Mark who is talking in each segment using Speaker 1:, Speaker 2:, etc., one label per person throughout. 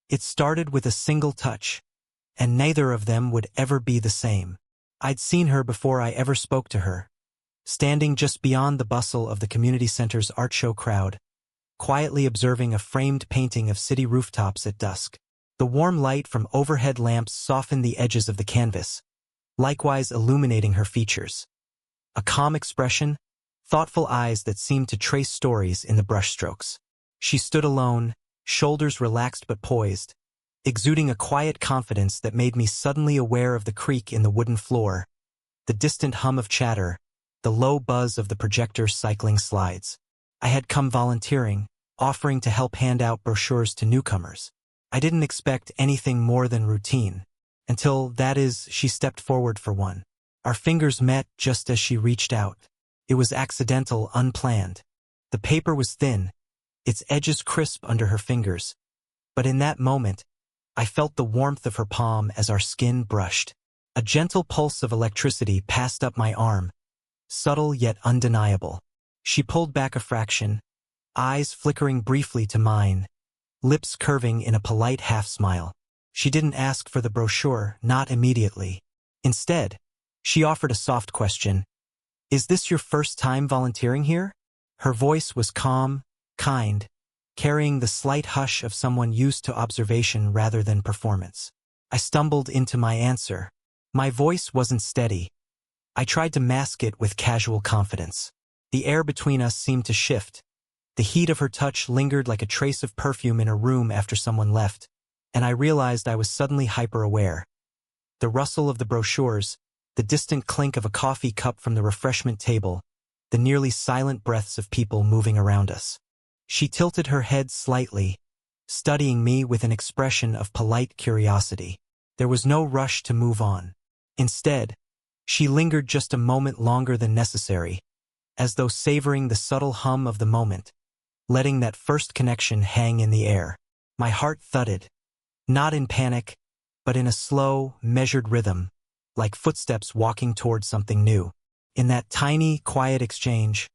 Speaker 1: It started with a single touch, and neither of them would ever be the same. I'd seen her before I ever spoke to her, standing just beyond the bustle of the community center's art show crowd, quietly observing a framed painting of city rooftops at dusk. The warm light from overhead lamps softened the edges of the canvas, likewise illuminating her features. A calm expression, thoughtful eyes that seemed to trace stories in the brushstrokes. She stood alone, shoulders relaxed but poised, exuding a quiet confidence that made me suddenly aware of the creak in the wooden floor, the distant hum of chatter, the low buzz of the projector's cycling slides. I had come volunteering, offering to help hand out brochures to newcomers. I didn't expect anything more than routine, until, that is, she stepped forward for one. Our fingers met just as she reached out. It was accidental, unplanned. The paper was thin, its edges crisp under her fingers, but in that moment, I felt the warmth of her palm as our skin brushed. A gentle pulse of electricity passed up my arm, subtle yet undeniable. She pulled back a fraction, eyes flickering briefly to mine, lips curving in a polite half-smile. She didn't ask for the brochure, not immediately. Instead, she offered a soft question. "Is this your first time volunteering here?" Her voice was calm, kind, carrying the slight hush of someone used to observation rather than performance. I stumbled into my answer. My voice wasn't steady. I tried to mask it with casual confidence. The air between us seemed to shift. The heat of her touch lingered like a trace of perfume in a room after someone left, and I realized I was suddenly hyper-aware. The rustle of the brochures, the distant clink of a coffee cup from the refreshment table, the nearly silent breaths of people moving around us. She tilted her head slightly, studying me with an expression of polite curiosity. There was no rush to move on. Instead, she lingered just a moment longer than necessary, as though savoring the subtle hum of the moment, letting that first connection hang in the air. My heart thudded, not in panic, but in a slow, measured rhythm, like footsteps walking toward something new. In that tiny, quiet exchange,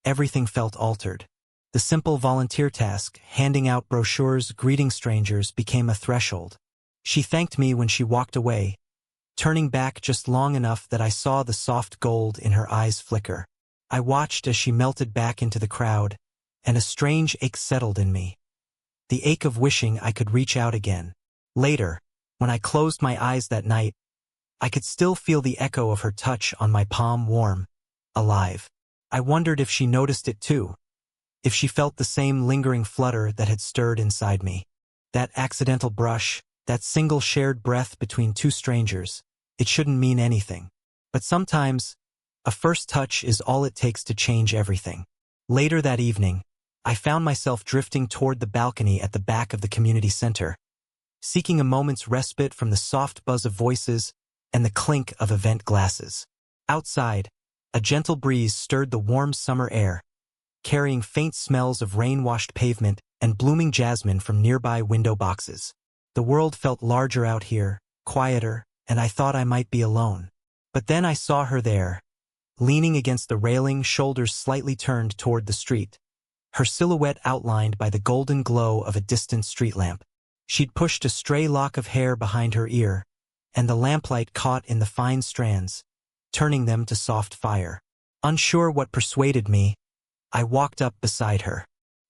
Speaker 1: everything felt altered. The simple volunteer task, handing out brochures, greeting strangers, became a threshold. She thanked me when she walked away, turning back just long enough that I saw the soft gold in her eyes flicker. I watched as she melted back into the crowd, and a strange ache settled in me. The ache of wishing I could reach out again. Later, when I closed my eyes that night, I could still feel the echo of her touch on my palm, warm, alive. I wondered if she noticed it too, if she felt the same lingering flutter that had stirred inside me. That accidental brush, that single shared breath between two strangers, it shouldn't mean anything. But sometimes, a first touch is all it takes to change everything. Later that evening, I found myself drifting toward the balcony at the back of the community center, seeking a moment's respite from the soft buzz of voices and the clink of event glasses. Outside, a gentle breeze stirred the warm summer air, carrying faint smells of rain-washed pavement and blooming jasmine from nearby window boxes. The world felt larger out here, quieter, and I thought I might be alone. But then I saw her there, leaning against the railing, shoulders slightly turned toward the street, her silhouette outlined by the golden glow of a distant street lamp. She'd pushed a stray lock of hair behind her ear, and the lamplight caught in the fine strands, turning them to soft fire. Unsure what persuaded me, I walked up beside her.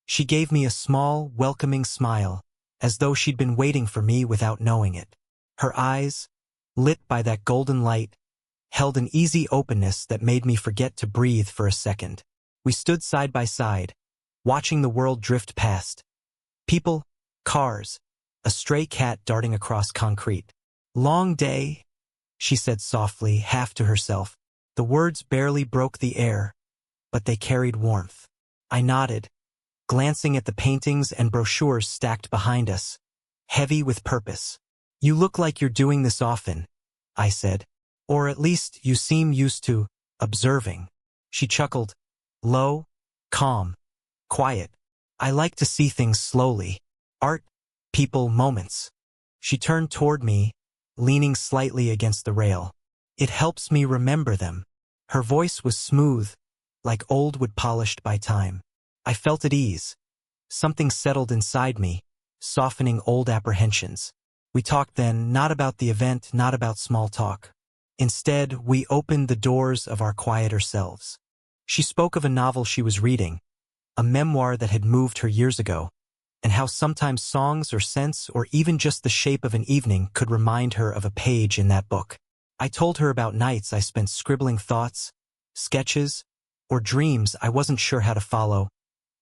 Speaker 1: She gave me a small, welcoming smile, as though she'd been waiting for me without knowing it. Her eyes, lit by that golden light, held an easy openness that made me forget to breathe for a second. We stood side by side, watching the world drift past. People, cars, a stray cat darting across concrete. "Long day," she said softly, half to herself. The words barely broke the air, but they carried warmth. I nodded, glancing at the paintings and brochures stacked behind us, heavy with purpose. "You look like you're doing this often," I said. "Or at least you seem used to observing." She chuckled, low, calm, quiet. "I like to see things slowly. Art, people, moments." She turned toward me, leaning slightly against the rail. "It helps me remember them." Her voice was smooth, like old wood polished by time. I felt at ease. Something settled inside me, softening old apprehensions. We talked then, not about the event, not about small talk. Instead, we opened the doors of our quieter selves. She spoke of a novel she was reading, a memoir that had moved her years ago, and how sometimes songs or scents or even just the shape of an evening could remind her of a page in that book. I told her about nights I spent scribbling thoughts, sketches, or dreams I wasn't sure how to follow,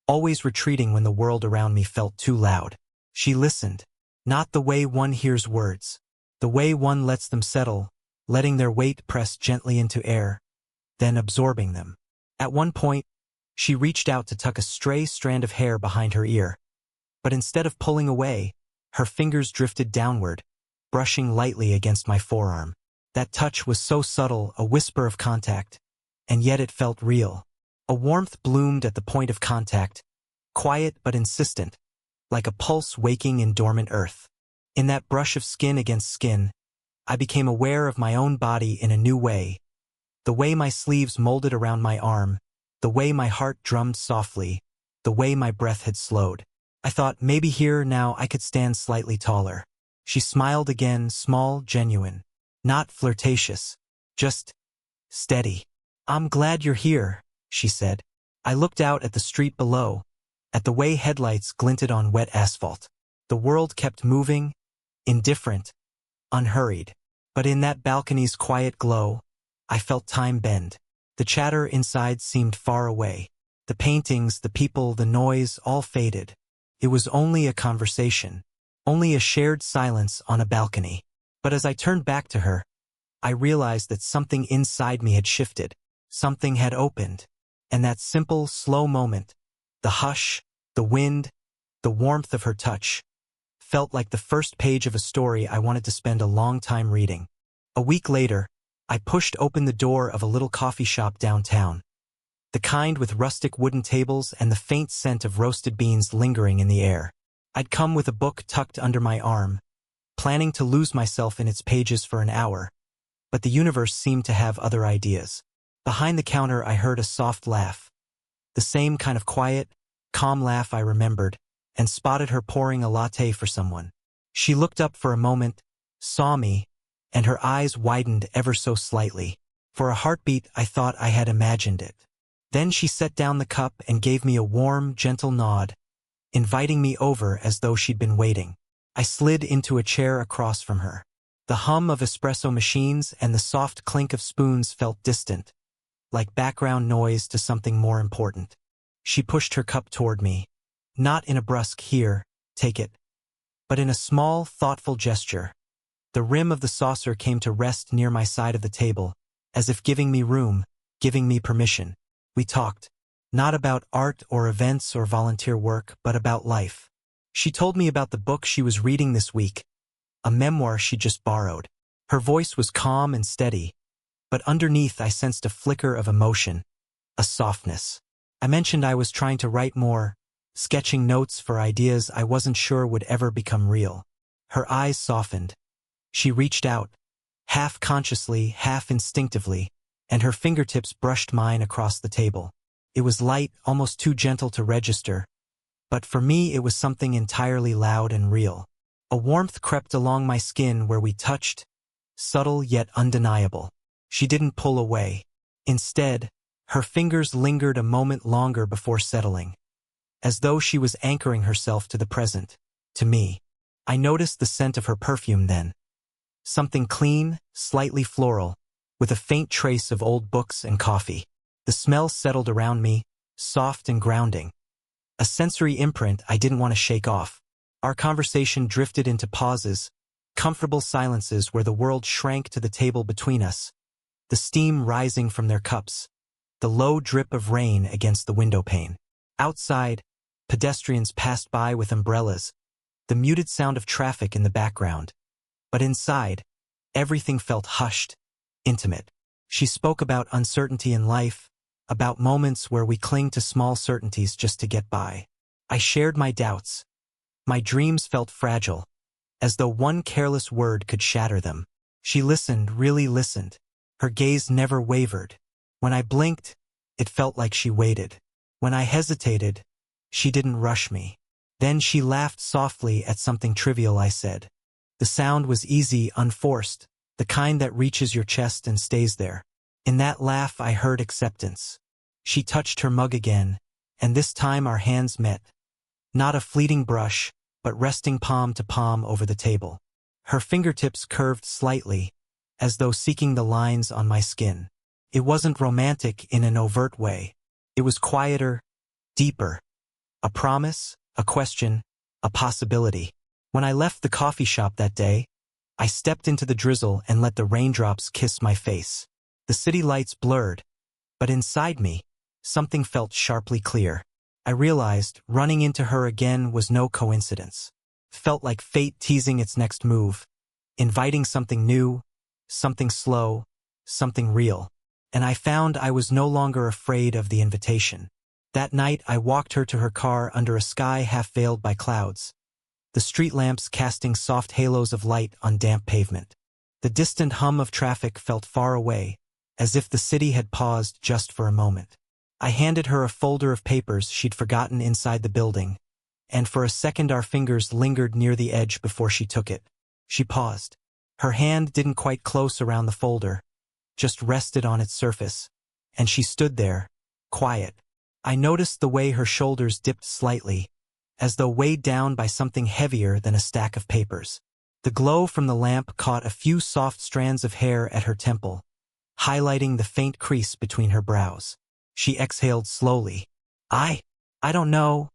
Speaker 1: always retreating when the world around me felt too loud. She listened, not the way one hears words, the way one lets them settle, letting their weight press gently into air, then absorbing them. At one point, she reached out to tuck a stray strand of hair behind her ear, but instead of pulling away, her fingers drifted downward, brushing lightly against my forearm. That touch was so subtle, a whisper of contact, and yet it felt real. A warmth bloomed at the point of contact, quiet but insistent, like a pulse waking in dormant earth. In that brush of skin against skin, I became aware of my own body in a new way, the way my sleeves molded around my arm, the way my heart drummed softly, the way my breath had slowed. I thought maybe here now I could stand slightly taller. She smiled again, small, genuine, not flirtatious, just steady. "I'm glad you're here," she said. I looked out at the street below, at the way headlights glinted on wet asphalt. The world kept moving, indifferent, unhurried. But in that balcony's quiet glow, I felt time bend. The chatter inside seemed far away. The paintings, the people, the noise, all faded. It was only a conversation, only a shared silence on a balcony. But as I turned back to her, I realized that something inside me had shifted. Something had opened. And that simple, slow moment, the hush, the wind, the warmth of her touch, felt like the first page of a story I wanted to spend a long time reading. A week later, I pushed open the door of a little coffee shop downtown, the kind with rustic wooden tables and the faint scent of roasted beans lingering in the air. I'd come with a book tucked under my arm, planning to lose myself in its pages for an hour, but the universe seemed to have other ideas. Behind the counter I heard a soft laugh, the same kind of quiet, calm laugh I remembered, and spotted her pouring a latte for someone. She looked up for a moment, saw me, and her eyes widened ever so slightly. For a heartbeat I thought I had imagined it. Then she set down the cup and gave me a warm, gentle nod, inviting me over as though she'd been waiting. I slid into a chair across from her. The hum of espresso machines and the soft clink of spoons felt distant, like background noise to something more important. She pushed her cup toward me, not in a brusque "here, take it," but in a small, thoughtful gesture. The rim of the saucer came to rest near my side of the table, as if giving me room, giving me permission. We talked, not about art or events or volunteer work, but about life. She told me about the book she was reading this week, a memoir she just borrowed. Her voice was calm and steady, but underneath I sensed a flicker of emotion, a softness. I mentioned I was trying to write more, sketching notes for ideas I wasn't sure would ever become real. Her eyes softened. She reached out, half consciously, half instinctively, and her fingertips brushed mine across the table. It was light, almost too gentle to register, but for me it was something entirely loud and real. A warmth crept along my skin where we touched, subtle yet undeniable. She didn't pull away. Instead, her fingers lingered a moment longer before settling, as though she was anchoring herself to the present, to me. I noticed the scent of her perfume then. Something clean, slightly floral, with a faint trace of old books and coffee. The smell settled around me, soft and grounding. A sensory imprint I didn't want to shake off. Our conversation drifted into pauses, comfortable silences where the world shrank to the table between us, the steam rising from their cups, the low drip of rain against the window pane. Outside, pedestrians passed by with umbrellas, the muted sound of traffic in the background. But inside, everything felt hushed, intimate. She spoke about uncertainty in life, about moments where we cling to small certainties just to get by. I shared my doubts. My dreams felt fragile, as though one careless word could shatter them. She listened, really listened. Her gaze never wavered. When I blinked, it felt like she waited. When I hesitated, she didn't rush me. Then she laughed softly at something trivial I said. The sound was easy, unforced, the kind that reaches your chest and stays there. In that laugh I heard acceptance. She touched her mug again, and this time our hands met. Not a fleeting brush, but resting palm to palm over the table. Her fingertips curved slightly, as though seeking the lines on my skin. It wasn't romantic in an overt way. It was quieter, deeper. A promise, a question, a possibility. When I left the coffee shop that day, I stepped into the drizzle and let the raindrops kiss my face. The city lights blurred, but inside me, something felt sharply clear. I realized running into her again was no coincidence. Felt like fate teasing its next move, inviting something new, something slow, something real. And I found I was no longer afraid of the invitation. That night I walked her to her car under a sky half veiled by clouds, the street lamps casting soft halos of light on damp pavement. The distant hum of traffic felt far away, as if the city had paused just for a moment. I handed her a folder of papers she'd forgotten inside the building, and for a second our fingers lingered near the edge before she took it. She paused. Her hand didn't quite close around the folder, just rested on its surface, and she stood there, quiet. I noticed the way her shoulders dipped slightly, as though weighed down by something heavier than a stack of papers. The glow from the lamp caught a few soft strands of hair at her temple, highlighting the faint crease between her brows. She exhaled slowly. I don't know,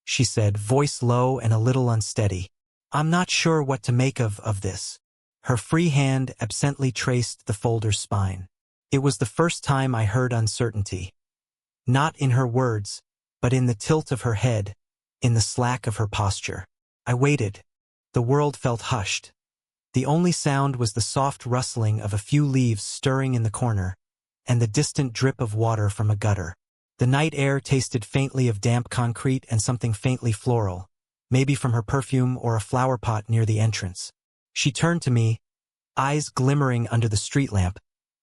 Speaker 1: she said, voice low and a little unsteady. I'm not sure what to make of this. Her free hand absently traced the folder's spine. It was the first time I heard uncertainty. Not in her words, but in the tilt of her head, in the slack of her posture. I waited. The world felt hushed. The only sound was the soft rustling of a few leaves stirring in the corner, and the distant drip of water from a gutter. The night air tasted faintly of damp concrete and something faintly floral, maybe from her perfume or a flower pot near the entrance. She turned to me, eyes glimmering under the street lamp,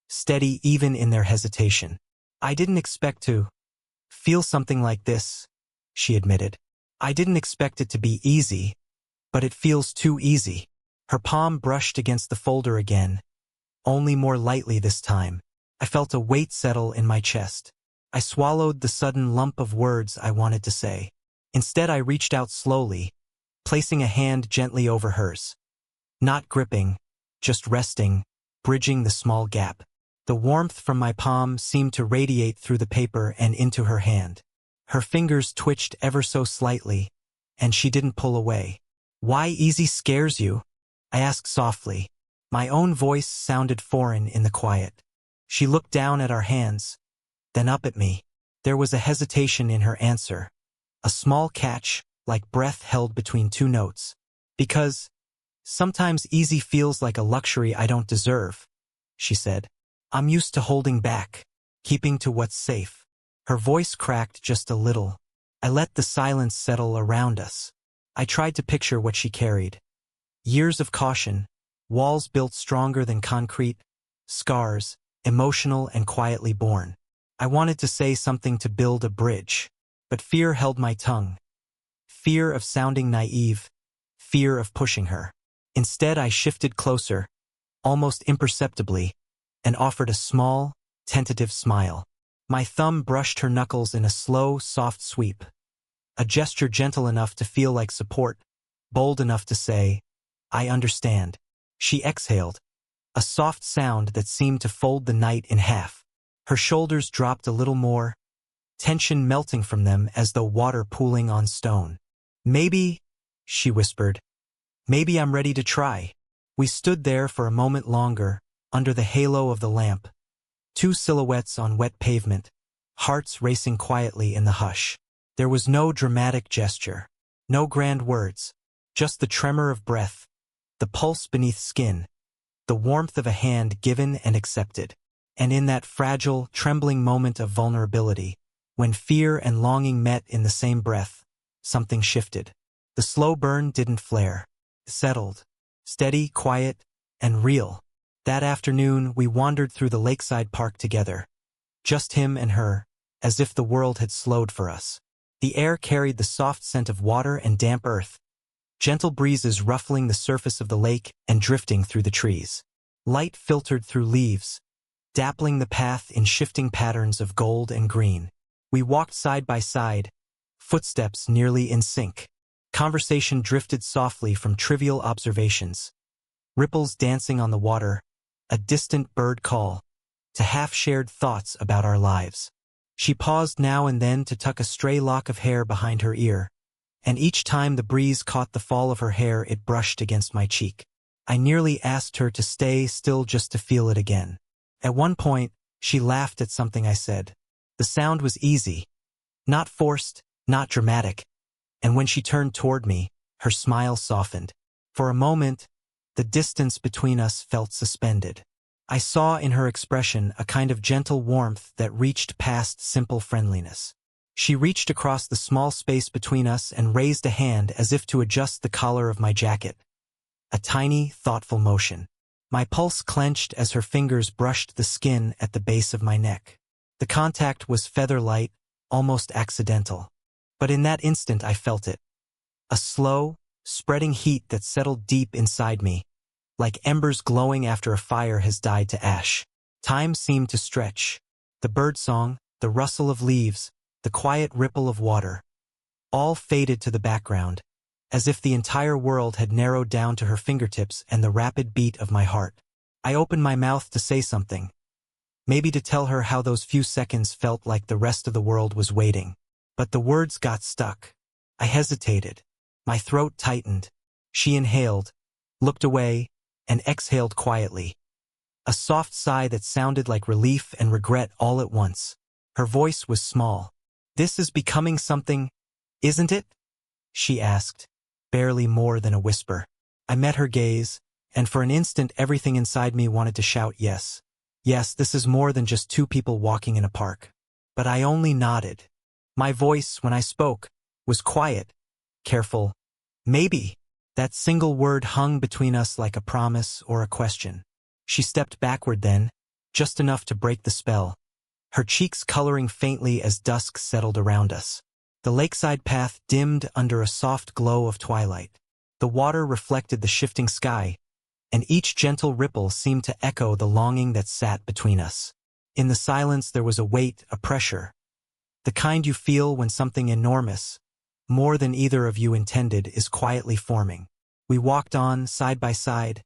Speaker 1: steady even in their hesitation. I didn't expect to feel something like this, she admitted. I didn't expect it to be easy, but it feels too easy. Her palm brushed against the folder again, only more lightly this time. I felt a weight settle in my chest. I swallowed the sudden lump of words I wanted to say. Instead, I reached out slowly, placing a hand gently over hers. Not gripping, just resting, bridging the small gap. The warmth from my palm seemed to radiate through the paper and into her hand. Her fingers twitched ever so slightly, and she didn't pull away. Why easy scares you? I asked softly. My own voice sounded foreign in the quiet. She looked down at our hands, then up at me. There was a hesitation in her answer, a small catch, like breath held between two notes. Because sometimes easy feels like a luxury I don't deserve, she said. I'm used to holding back, keeping to what's safe. Her voice cracked just a little. I let the silence settle around us. I tried to picture what she carried. Years of caution, walls built stronger than concrete, scars, emotional and quietly born. I wanted to say something to build a bridge, but fear held my tongue. Fear of sounding naive, fear of pushing her. Instead, I shifted closer, almost imperceptibly, and offered a small, tentative smile. My thumb brushed her knuckles in a slow, soft sweep, a gesture gentle enough to feel like support, bold enough to say, I understand. She exhaled, a soft sound that seemed to fold the night in half. Her shoulders dropped a little more, tension melting from them as though water pooling on stone. Maybe, she whispered, maybe I'm ready to try. We stood there for a moment longer, under the halo of the lamp, two silhouettes on wet pavement, hearts racing quietly in the hush. There was no dramatic gesture, no grand words, just the tremor of breath, the pulse beneath skin, the warmth of a hand given and accepted. And in that fragile, trembling moment of vulnerability, when fear and longing met in the same breath, something shifted. The slow burn didn't flare. It settled, steady, quiet, and real. That afternoon, we wandered through the lakeside park together. Just him and her, as if the world had slowed for us. The air carried the soft scent of water and damp earth, gentle breezes ruffling the surface of the lake and drifting through the trees. Light filtered through leaves, dappling the path in shifting patterns of gold and green. We walked side by side, footsteps nearly in sync. Conversation drifted softly from trivial observations, ripples dancing on the water, a distant bird call, to half-shared thoughts about our lives. She paused now and then to tuck a stray lock of hair behind her ear, and each time the breeze caught the fall of her hair it brushed against my cheek. I nearly asked her to stay still just to feel it again. At one point, she laughed at something I said. The sound was easy, not forced, not dramatic, and when she turned toward me, her smile softened. For a moment, the distance between us felt suspended. I saw in her expression a kind of gentle warmth that reached past simple friendliness. She reached across the small space between us and raised a hand as if to adjust the collar of my jacket. A tiny, thoughtful motion. My pulse clenched as her fingers brushed the skin at the base of my neck. The contact was feather-light, almost accidental. But in that instant I felt it. A slow, spreading heat that settled deep inside me, like embers glowing after a fire has died to ash. Time seemed to stretch. The birdsong, the rustle of leaves, the quiet ripple of water, all faded to the background, as if the entire world had narrowed down to her fingertips and the rapid beat of my heart. I opened my mouth to say something, maybe to tell her how those few seconds felt like the rest of the world was waiting. But the words got stuck. I hesitated. My throat tightened. She inhaled, looked away, and exhaled quietly. A soft sigh that sounded like relief and regret all at once. Her voice was small. "This is becoming something, isn't it?" she asked, barely more than a whisper. I met her gaze, and for an instant everything inside me wanted to shout yes. Yes, this is more than just two people walking in a park. But I only nodded. My voice, when I spoke, was quiet, careful. Maybe. That single word hung between us like a promise or a question. She stepped backward then, just enough to break the spell, her cheeks coloring faintly as dusk settled around us. The lakeside path dimmed under a soft glow of twilight. The water reflected the shifting sky, and each gentle ripple seemed to echo the longing that sat between us. In the silence there was a weight, a pressure, the kind you feel when something enormous, more than either of you intended, is quietly forming. We walked on, side by side,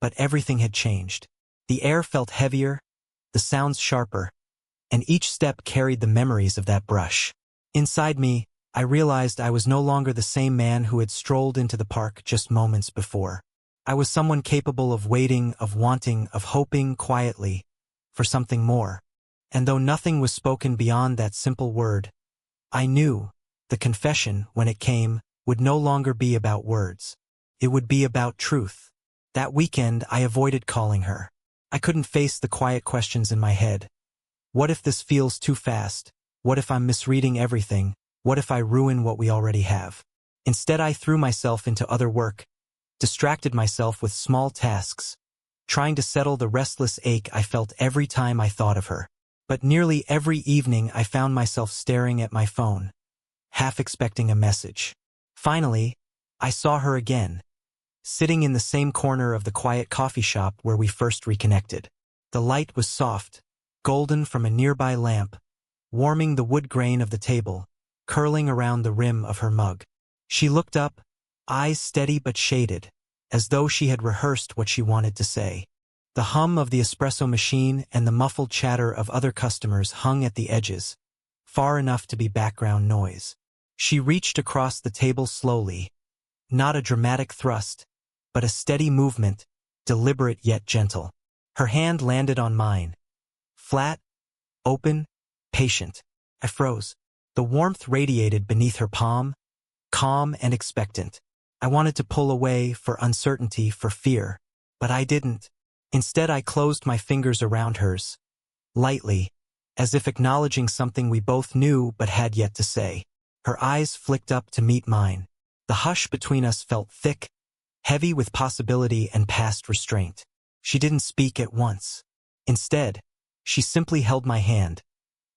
Speaker 1: but everything had changed. The air felt heavier, the sounds sharper, and each step carried the memories of that brush. Inside me, I realized I was no longer the same man who had strolled into the park just moments before. I was someone capable of waiting, of wanting, of hoping quietly for something more. And though nothing was spoken beyond that simple word, I knew the confession, when it came, would no longer be about words. It would be about truth. That weekend, I avoided calling her. I couldn't face the quiet questions in my head. What if this feels too fast? What if I'm misreading everything? What if I ruin what we already have? Instead, I threw myself into other work, distracted myself with small tasks, trying to settle the restless ache I felt every time I thought of her. But nearly every evening I found myself staring at my phone, half expecting a message. Finally, I saw her again, sitting in the same corner of the quiet coffee shop where we first reconnected. The light was soft, golden from a nearby lamp, warming the wood grain of the table, curling around the rim of her mug. She looked up, eyes steady but shaded, as though she had rehearsed what she wanted to say. The hum of the espresso machine and the muffled chatter of other customers hung at the edges, far enough to be background noise. She reached across the table slowly, not a dramatic thrust, but a steady movement, deliberate yet gentle. Her hand landed on mine, flat, open, patient. I froze. The warmth radiated beneath her palm, calm and expectant. I wanted to pull away, for uncertainty, for fear, but I didn't. Instead, I closed my fingers around hers, lightly, as if acknowledging something we both knew but had yet to say. Her eyes flicked up to meet mine. The hush between us felt thick, heavy with possibility and past restraint. She didn't speak at once. Instead, she simply held my hand.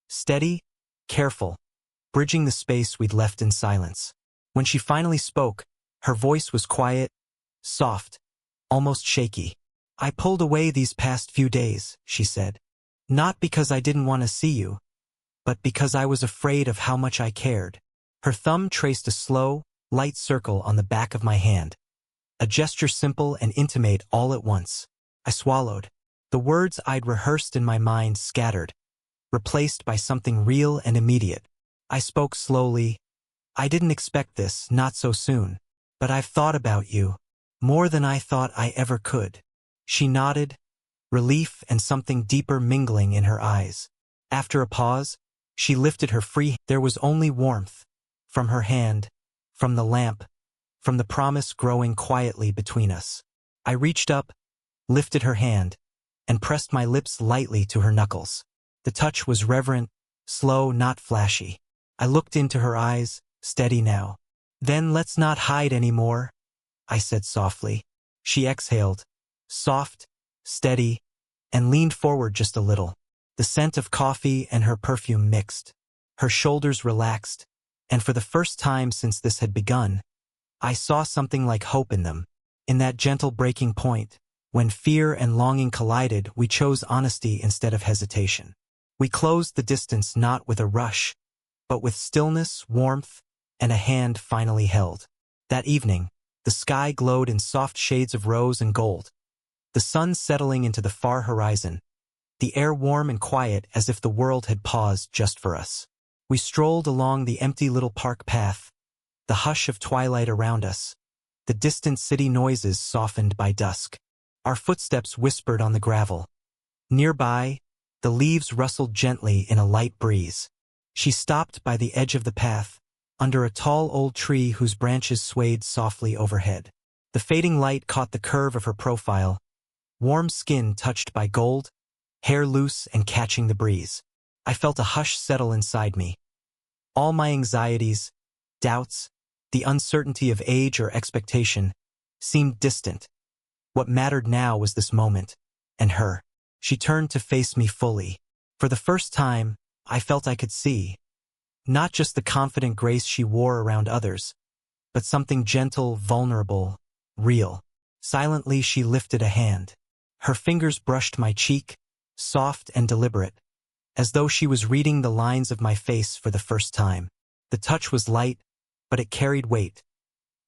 Speaker 1: Steady, careful, bridging the space we'd left in silence. When she finally spoke, her voice was quiet, soft, almost shaky. "I pulled away these past few days," she said. "Not because I didn't want to see you, but because I was afraid of how much I cared." Her thumb traced a slow, light circle on the back of my hand, a gesture simple and intimate all at once. I swallowed. The words I'd rehearsed in my mind scattered, replaced by something real and immediate. I spoke slowly. "I didn't expect this, not so soon. But I've thought about you, more than I thought I ever could." She nodded, relief and something deeper mingling in her eyes. After a pause, she lifted her free hand. There was only warmth, from her hand, from the lamp, from the promise growing quietly between us. I reached up, lifted her hand, and pressed my lips lightly to her knuckles. The touch was reverent, slow, not flashy. I looked into her eyes, steady now. "Then let's not hide anymore," I said softly. She exhaled, soft, steady, and leaned forward just a little. The scent of coffee and her perfume mixed. Her shoulders relaxed, and for the first time since this had begun, I saw something like hope in them. In that gentle breaking point, when fear and longing collided, we chose honesty instead of hesitation. We closed the distance not with a rush, but with stillness, warmth, and a hand finally held. That evening, the sky glowed in soft shades of rose and gold, the sun settling into the far horizon, the air warm and quiet as if the world had paused just for us. We strolled along the empty little park path, the hush of twilight around us, the distant city noises softened by dusk. Our footsteps whispered on the gravel. Nearby, the leaves rustled gently in a light breeze. She stopped by the edge of the path, under a tall old tree whose branches swayed softly overhead. The fading light caught the curve of her profile, warm skin touched by gold, hair loose and catching the breeze. I felt a hush settle inside me. All my anxieties, doubts, the uncertainty of age or expectation, seemed distant. What mattered now was this moment, and her. She turned to face me fully. For the first time, I felt I could see, not just the confident grace she wore around others, but something gentle, vulnerable, real. Silently she lifted a hand. Her fingers brushed my cheek, soft and deliberate, as though she was reading the lines of my face for the first time. The touch was light, but it carried weight.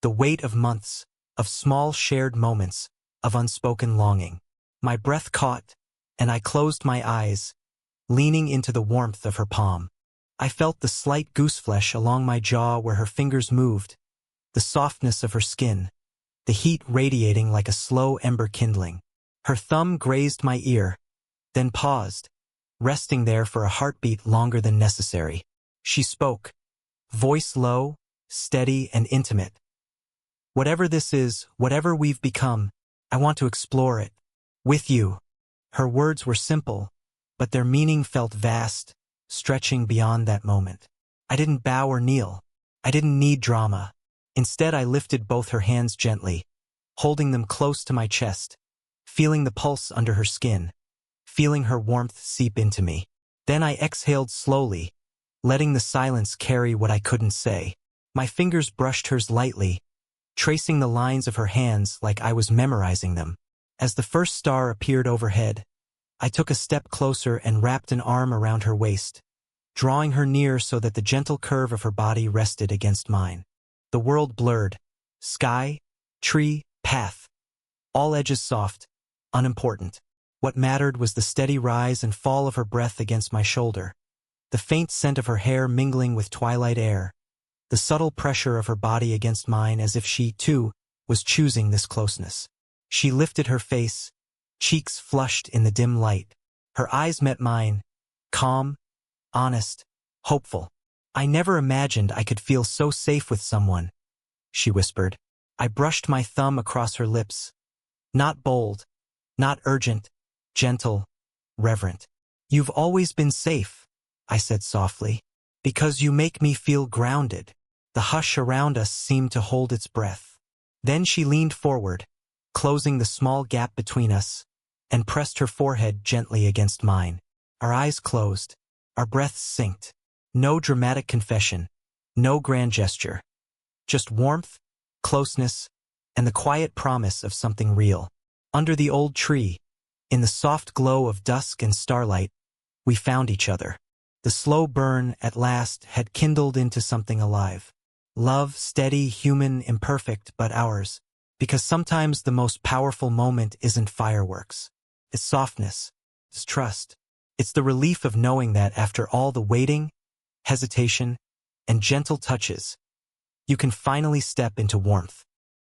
Speaker 1: The weight of months, of small shared moments, of unspoken longing. My breath caught, and I closed my eyes, leaning into the warmth of her palm. I felt the slight gooseflesh along my jaw where her fingers moved, the softness of her skin, the heat radiating like a slow ember kindling. Her thumb grazed my ear, then paused, resting there for a heartbeat longer than necessary. She spoke, voice low, steady and intimate. "Whatever this is, whatever we've become, I want to explore it. With you." Her words were simple, but their meaning felt vast, stretching beyond that moment. I didn't bow or kneel. I didn't need drama. Instead, I lifted both her hands gently, holding them close to my chest, feeling the pulse under her skin, feeling her warmth seep into me. Then I exhaled slowly, letting the silence carry what I couldn't say. My fingers brushed hers lightly, tracing the lines of her hands like I was memorizing them. As the first star appeared overhead, I took a step closer and wrapped an arm around her waist, drawing her near so that the gentle curve of her body rested against mine. The world blurred. Sky, tree, path. All edges soft, unimportant. What mattered was the steady rise and fall of her breath against my shoulder, the faint scent of her hair mingling with twilight air, the subtle pressure of her body against mine as if she, too, was choosing this closeness. She lifted her face, cheeks flushed in the dim light. Her eyes met mine, calm, honest, hopeful. "I never imagined I could feel so safe with someone," she whispered. I brushed my thumb across her lips. Not bold, not urgent, gentle, reverent. "You've always been safe," I said softly, "because you make me feel grounded." The hush around us seemed to hold its breath. Then she leaned forward, closing the small gap between us, and pressed her forehead gently against mine. Our eyes closed, our breaths synced. No dramatic confession, no grand gesture. Just warmth, closeness, and the quiet promise of something real. Under the old tree, in the soft glow of dusk and starlight, we found each other. The slow burn, at last, had kindled into something alive. Love, steady, human, imperfect, but ours. Because sometimes the most powerful moment isn't fireworks. It's softness. It's trust. It's the relief of knowing that after all the waiting, hesitation, and gentle touches, you can finally step into warmth.